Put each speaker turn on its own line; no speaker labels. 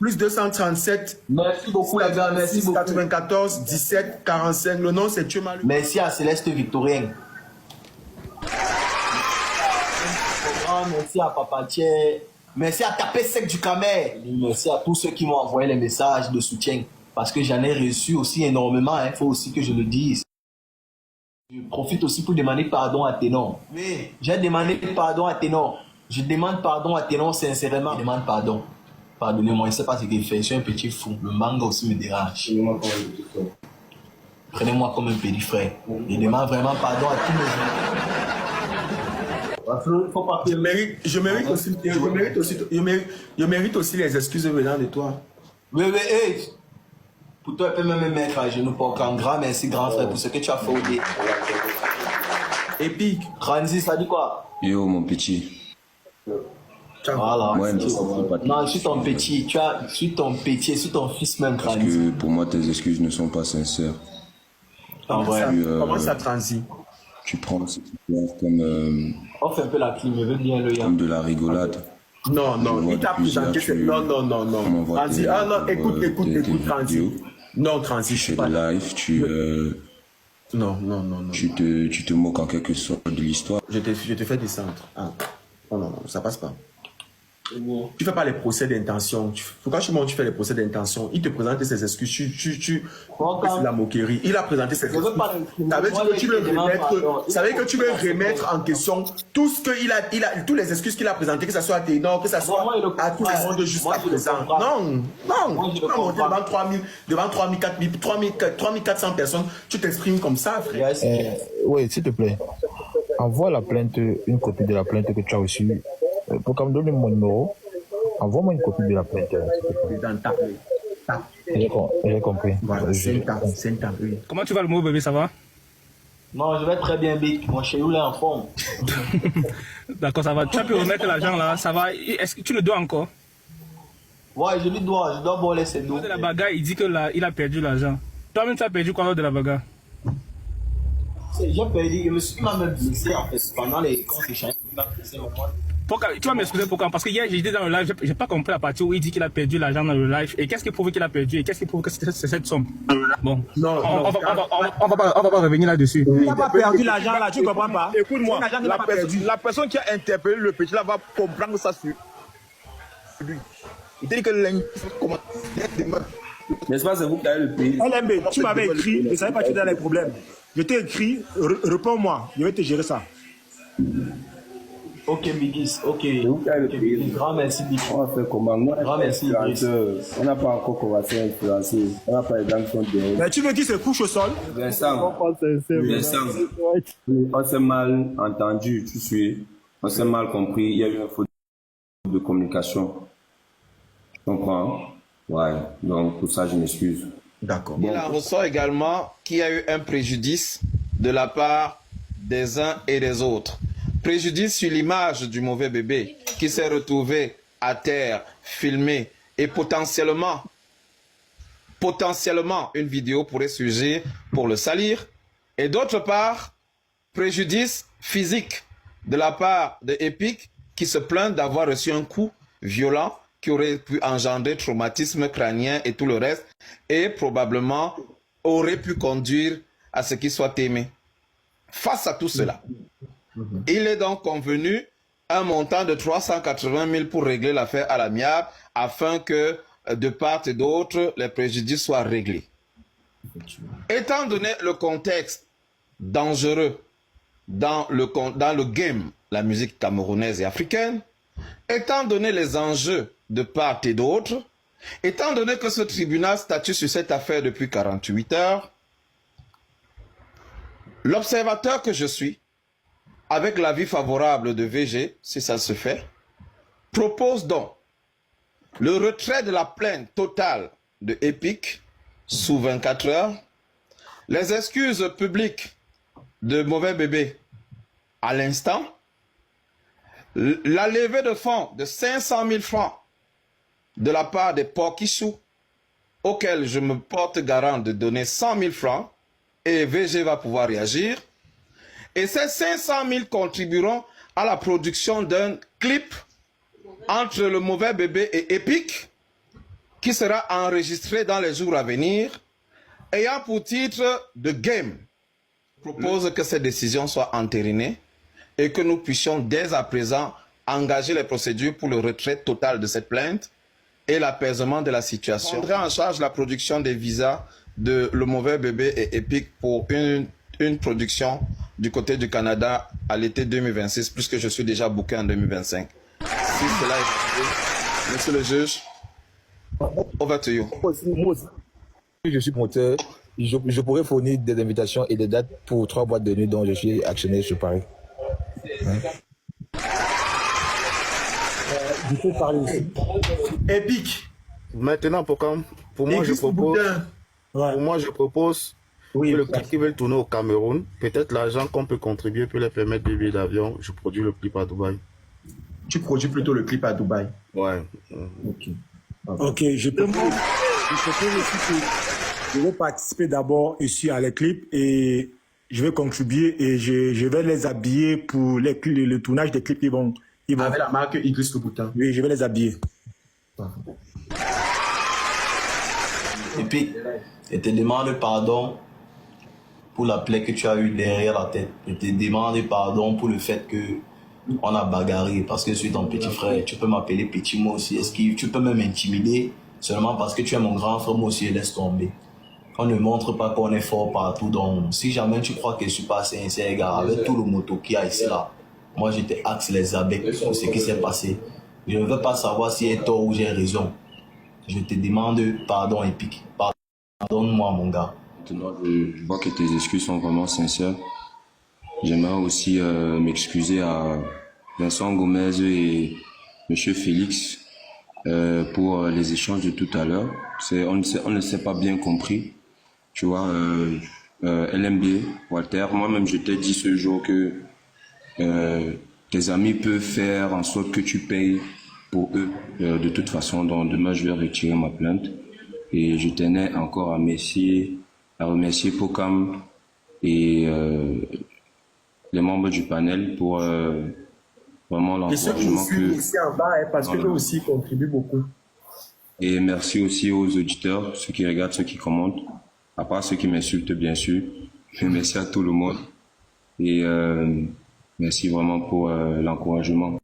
plus 237.
Merci beaucoup, les gars. Merci beaucoup.
94 17 45. Le nom, c'est Tchemalu.
Merci à Céleste Victorien. Merci à Papa Thier. Merci à Tapé Sec du Camer. Merci à tous ceux qui m'ont envoyé les messages de soutien. Parce que j'en ai reçu aussi énormément. Il faut aussi que je le dise. Je profite aussi pour demander pardon à Ténor. Oui, j'ai demandé pardon à Ténor. Je demande pardon à Ténor sincèrement. Je demande pardon. Pardonnez-moi, je ne sais pas ce qu'il fait. Je suis un petit fou. Le manga aussi me dérange. Prenez-moi comme un petit frère. Je demande vraiment pardon à tous mes gens. Faut pas...
Je mérite aussi les excuses venant de toi.
Oui, oui, hey. Pour toi, tu peux même me mettre à genoux pour un grand merci, grand frère, pour ce que tu as fait au dé.
Épique.
Ranzi, ça dit quoi?
Yo, mon petit.
Voilà.
Ouais,
non, je suis ton petit. Je suis ton petit, je suis ton fils même,
parce
Ranzi.
que pour moi, tes excuses ne sont pas sincères.
Comment ça transit?
Tu prends cette histoire comme,
Offre un peu la clim, je veux bien le
comme de la rigolade.
Non, non, il t'a présenté. Non, non, non, non. Transi. Ah non, écoute, Transi. Non, Transi, je
Tu
suis
fais
pas
des
là.
lives,
Non, non, non, non.
tu te moques en quelque sorte de l'histoire.
Je te fais descendre. Ah. Non, non, non, ça passe pas. Tu fais pas les procès d'intention. Pourquoi tu fais les procès d'intention? Il te présente ses excuses. C'est la moquerie. Il a présenté ses excuses. Ça veut dire que tu veux remettre en question tout ce qu'il a, tous les excuses qu'il a présentées, que ce soit à Ténor, que ce soit à tout le monde jusqu'à présent. Non, non. Tu vas monter devant 3000, devant 3000, 4000, 3400 personnes. Tu t'exprimes comme ça, frère.
Oui, s'il te plaît. Envoie la plainte, une copie de la plainte que tu as reçue. Pour qu'on me donne mon numéro, envoie-moi une copie de la plainte.
Dans ta
J'ai compris.
Voilà, 5 ans, oui.
Comment tu vas le mot bébé, ça va?
Non, je vais très bien, Big. Mon chéri, il est en forme.
D'accord, ça va. Tu as pu remettre l'argent là, ça va. Est-ce que tu le dois encore?
Ouais, je dois voler ses dos.
De la bagarre, il dit que il a perdu l'argent. Toi-même, tu as perdu quoi lors de la bagarre?
J'ai perdu, je me suis même blessé en fait pendant les conséquences.
Tu vas m'excuser pourquoi? Parce que hier, j'étais dans le live, j'ai pas compris la partie où il dit qu'il a perdu l'argent dans le live. Et qu'est-ce qui prouve qu'il a perdu? Et qu'est-ce qui prouve que c'est cette somme? Bon,
Non,
on va pas revenir là-dessus.
Tu n'as pas perdu l'argent là, tu ne comprends pas?
Écoute-moi, la personne qui a interpellé le petit là va comprendre ça sur lui. Il dit que comment.
N'est-ce pas, c'est vous qui avez le pays. LMB, tu m'avais écrit, je ne savais pas que tu étais dans les problèmes. Je t'ai écrit, réponds-moi, je vais te gérer ça.
Ok, Bigis, ok. Grand merci, Bigis.
On va faire comment?
Grand merci, Bigis.
On n'a pas encore commencé à influencer. On n'a pas les dents qui sont derrière. Mais tu veux qu'il se couche au sol?
Vincent, on s'est mal entendu, tu suis. On s'est mal compris. Il y a eu une faute de communication. Tu comprends? Ouais, donc pour ça, je m'excuse.
D'accord.
Il en ressort également qu'il y a eu un préjudice de la part des uns et des autres. Préjudice sur l'image du mauvais bébé qui s'est retrouvé à terre, filmé et potentiellement une vidéo pourrait surgir pour le salir. Et d'autre part, préjudice physique de la part de Epic qui se plaint d'avoir reçu un coup violent qui aurait pu engendrer traumatisme crânien et tout le reste et probablement aurait pu conduire à ce qu'il soit aimé. Face à tout cela, il est donc convenu un montant de 380 000 pour régler l'affaire à l'amiable afin que de part et d'autre les préjudices soient réglés. Étant donné le contexte dangereux dans le game, la musique camerounaise et africaine, étant donné les enjeux de part et d'autre, étant donné que ce tribunal statue sur cette affaire depuis 48 heures, l'observateur que je suis, avec l'avis favorable de VG, si ça se fait, propose donc le retrait de la plainte totale de Epic sous 24 heures, les excuses publiques de mauvais bébé à l'instant, la levée de fonds de 500 000 francs de la part des Pokissou, auquel je me porte garant de donner 100 000 francs, et VG va pouvoir réagir. Et ces 500 000 contribueront à la production d'un clip entre le mauvais bébé et Epic, qui sera enregistré dans les jours à venir, ayant pour titre de Game. Je propose que cette décision soit entérinée et que nous puissions dès à présent engager les procédures pour le retrait total de cette plainte et l'apaisement de la situation. Je prendrai en charge la production des visas de Le Mauvais Bébé et Epic pour une production du côté du Canada à l'été 2026, puisque je suis déjà booké en 2025. Si cela est possible, monsieur le juge, over to you.
Moi aussi, je suis promoteur. Je pourrais fournir des invitations et des dates pour 3 boîtes de nuit dont je suis actionnaire sur Paris.
Il faut parler aussi.
Epic.
Maintenant, pour moi, je propose que le clip qui veut tourner au Cameroun, peut-être l'argent qu'on peut contribuer peut leur permettre de billets d'avion. Je produis le clip à Dubaï.
Tu produis plutôt le clip à Dubaï.
Ouais.
Ok, je propose aussi que je vais participer d'abord ici à les clips et je vais contribuer et je vais les habiller pour le tournage des clips.
Avec la marque Idriss Louboutin.
Oui, je vais les habiller.
Et puis, je te demande pardon pour la plaie que tu as eue derrière la tête. Je te demande pardon pour le fait que on a bagarré parce que je suis ton petit frère. Tu peux m'appeler petit, moi aussi esquive. Tu peux même m'intimider seulement parce que tu es mon grand frère, moi aussi laisse tomber. On ne montre pas qu'on est fort partout. Donc, si jamais tu crois que je suis pas sincère, gars, avec tout le moto qu'il y a ici là, moi je te axe les abeilles pour ce qui s'est passé. Je ne veux pas savoir si j'ai tort ou j'ai raison. Je te demande pardon, Epic. Pardonne-moi, mon gars.
Maintenant, je vois que tes excuses sont vraiment sincères. J'aimerais aussi m'excuser à Vincent Gomez et Monsieur Félix pour les échanges de tout à l'heure. On ne s'est pas bien compris. Tu vois, LMB, Walter, moi-même je t'ai dit ce jour que tes amis peuvent faire en sorte que tu payes pour eux de toute façon. Donc demain je vais retirer ma plainte et je tenais encore à remercier Pokam et les membres du panel pour vraiment l'encouragement que
ici en bas, parce que eux aussi contribuent beaucoup.
Et merci aussi aux auditeurs, ceux qui regardent, ceux qui commentent, à part ceux qui m'insultent bien sûr. Merci à tout le monde et merci vraiment pour l'encouragement.